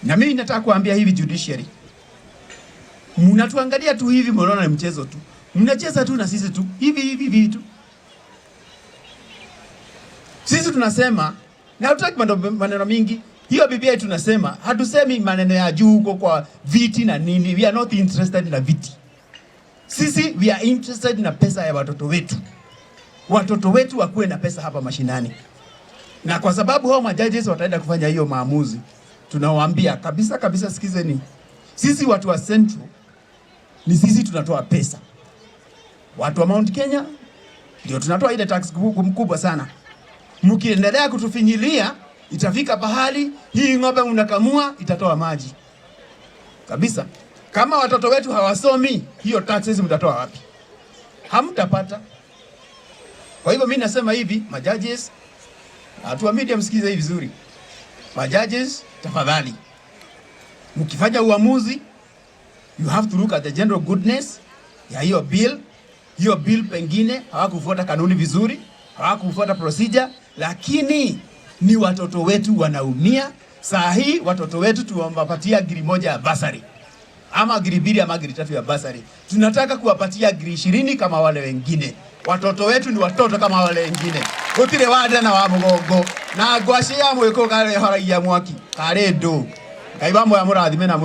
Na mimi nataka kuambia hivi judiciary, mnatuangalia tu hivi, mnaona ni mchezo tu, mnacheza tu na sisi tu hivi tu. Sisi tunasema na hatutaki maneno mingi. Hiyo BBI tunasema, hatusemi maneno ya juu huko kwa viti na nini. We are not interested na viti. Sisi we are interested na pesa ya watoto wetu. Watoto wetu wakuwe na pesa hapa mashinani. Na kwa sababu hao majudges wataenda kufanya hiyo maamuzi, tunawaambia kabisa sikizeni. Sisi watu wa Central ni sisi tunatoa pesa. Watu wa Mount Kenya ndio tunatoa ile tax kubwa sana. Mkiendelea kutufinyilia, itafika pahali hii ng'ombe mnakamua itatoa maji. Kabisa. Kama watoto wetu hawasomi, hiyo taxes mtatoa wapi? Hamtapata. Kwa hivyo mimi nasema hivi, majudges, watu wa media msikize hivi vizuri. Majudges, tafadhali, mkifanya uamuzi, you have to look at the general goodness ya hiyo bill. Hiyo bill pengine hawakufuata kanuni vizuri, hawakufuata procedure, lakini ni watoto wetu wanaumia. Saa hii watoto wetu tuwapatia giri moja ya basari, ama giri mbili ama giri tatu ya basari. Tunataka kuwapatia giri 20 kama wale wengine. Watoto wetu ni watoto kama wale wengine. Gutire wada na wa mugongo na ngwaci ya mwiko kare haragia mwaki kare ndo. Ngai bamwe amurathime na